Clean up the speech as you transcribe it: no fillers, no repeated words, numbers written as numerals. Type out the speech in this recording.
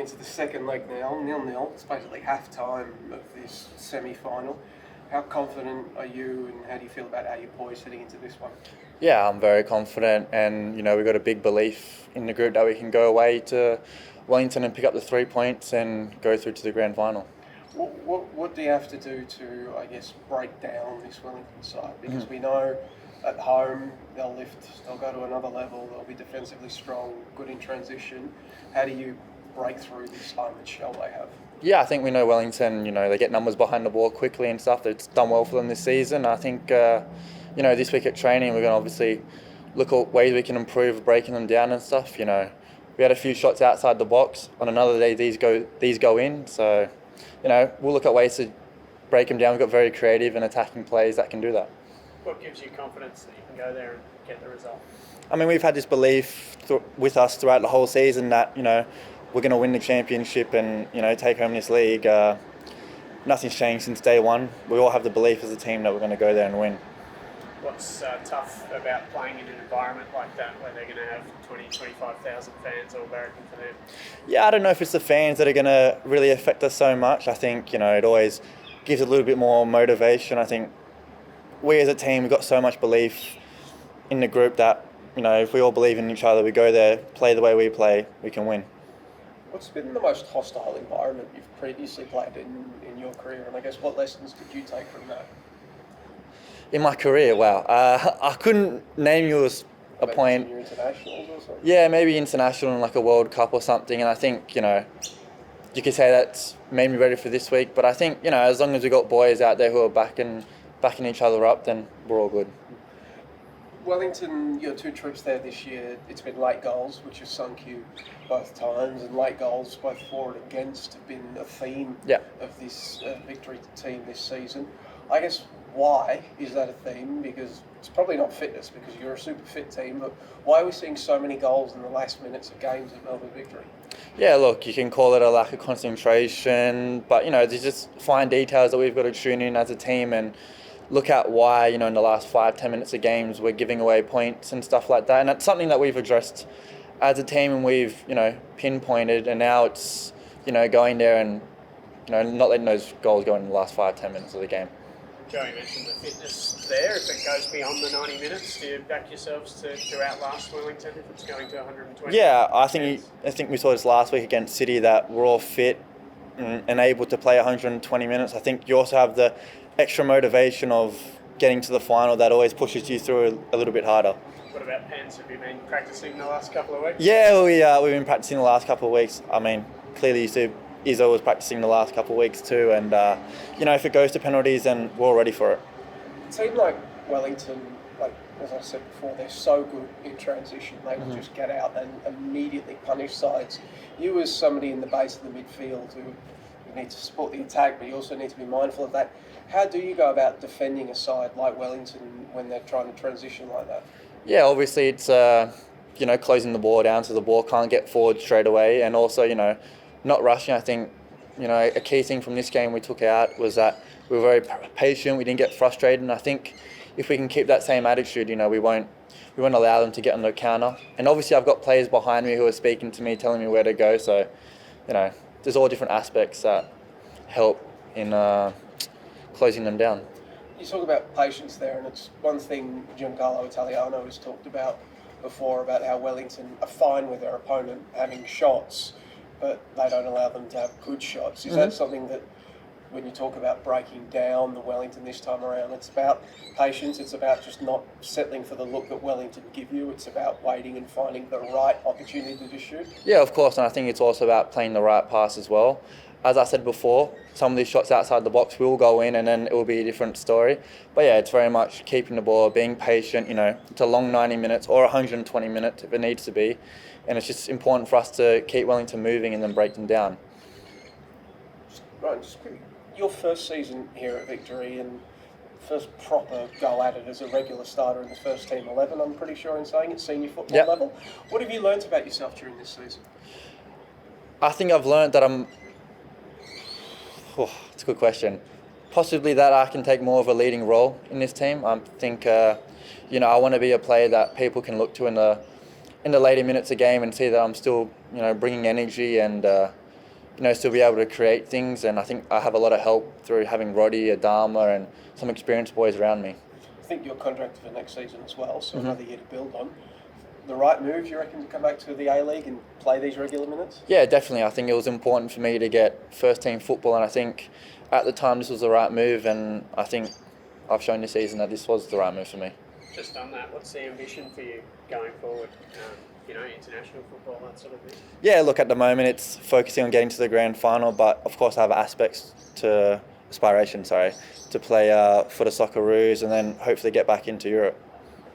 into the second leg now, 0-0. It's basically half-time of this semi-final. How confident are you, and how do you feel about how you're poised heading into this one? Yeah, I'm very confident, and we've got a big belief in the group that we can go away to Wellington and pick up the 3 points and go through to the grand final. What do you have to do to, I guess, break down this Wellington side? Because we know at home they'll go to another level, they'll be defensively strong, good in transition. How do you break through this armoured shell they have? Yeah, I think we know Wellington, they get numbers behind the ball quickly and stuff. It's done well for them this season. I think, this week at training, we're going to obviously look at ways we can improve breaking them down and stuff. We had a few shots outside the box. On another day, these go in. So, we'll look at ways to break them down. We've got very creative and attacking players that can do that. What gives you confidence that you can go there and get the result? I mean, we've had this belief with us throughout the whole season that, we're going to win the championship and, take home this league. Nothing's changed since day one. We all have the belief as a team that we're going to go there and win. What's tough about playing in an environment like that where they're going to have 25,000 fans all barracking for them? Yeah, I don't know if it's the fans that are going to really affect us so much. I think, it always gives a little bit more motivation. I think we as a team, we've got so much belief in the group that, if we all believe in each other, we go there, play the way we play, we can win. What's been the most hostile environment you've previously played in your career? And I guess what lessons did you take from that? In my career, wow. I couldn't name you a point. Your internationals or something? Yeah, maybe international in like a World Cup or something. And I think, you could say that's made me ready for this week. But I think, as long as we've got boys out there who are backing each other up, then we're all good. Wellington, your 2 trips there this year, it's been late goals, which has sunk you both times, and late goals, both for and against, have been a theme of this victory team this season. I guess, why is that a theme? Because it's probably not fitness, because you're a super fit team, but why are we seeing so many goals in the last minutes of games at Melbourne Victory? Yeah, look, you can call it a lack of concentration, but, there's just fine details that we've got to tune in as a team and look at why, in the last 5-10 minutes of games we're giving away points and stuff like that. And that's something that we've addressed as a team and we've, pinpointed. And now it's, going there and, not letting those goals go in the last 5-10 minutes of the game. Joey mentioned the fitness there. If it goes beyond the 90 minutes, do you back yourselves to outlast Wellington if it's going to 120? Yeah, I think we saw this last week against City that we're all fit and able to play 120 minutes. I think you also have the extra motivation of getting to the final that always pushes you through a little bit harder. What about pens? Have you been practicing the last couple of weeks? Yeah, we've been practicing the last couple of weeks. I mean, clearly Izzo was practicing the last couple of weeks too, and if it goes to penalties, then we're all ready for it. A team like Wellington, as I said before, they're so good in transition. They will just get out and immediately punish sides. You as somebody in the base of the midfield who need to support the attack, but you also need to be mindful of that. How do you go about defending a side like Wellington when they're trying to transition like that? Yeah, obviously it's closing the ball down so the ball can't get forward straight away, and also not rushing. I think a key thing from this game we took out was that we were very patient. We didn't get frustrated, and I think if we can keep that same attitude, we won't allow them to get on the counter. And obviously I've got players behind me who are speaking to me, telling me where to go. So there's all different aspects that help in closing them down. You talk about patience there, and it's one thing Giancarlo Italiano has talked about before, about how Wellington are fine with their opponent having shots, but they don't allow them to have good shots. Is that something that, when you talk about breaking down the Wellington this time around, it's about patience, it's about just not settling for the look that Wellington give you, it's about waiting and finding the right opportunity to shoot? Yeah, of course, and I think it's also about playing the right pass as well. As I said before, some of these shots outside the box will go in and then it will be a different story. But yeah, it's very much keeping the ball, being patient. It's a long 90 minutes or 120 minutes if it needs to be. And it's just important for us to keep Wellington moving and then break them down. Right, just quickly, your first season here at Victory and first proper go at it as a regular starter in the first team 11, I'm pretty sure in saying, at senior football level. What have you learnt about yourself during this season? I think I've learnt that it's a good question. Possibly that I can take more of a leading role in this team. I think, I want to be a player that people can look to in the later minutes of game and see that I'm still, bringing energy and still be able to create things. And I think I have a lot of help through having Roddy, Adama, and some experienced boys around me. I think you're contracted for next season as well, so another year to build on. The right move, you reckon, to come back to the A-League and play these regular minutes? Yeah, definitely. I think it was important for me to get first-team football, and I think at the time this was the right move, and I think I've shown this season that this was the right move for me. Just on that, what's the ambition for you going forward? International football, that sort of thing? Yeah, look, at the moment it's focusing on getting to the grand final, but of course I have aspiration to play for the Socceroos and then hopefully get back into Europe.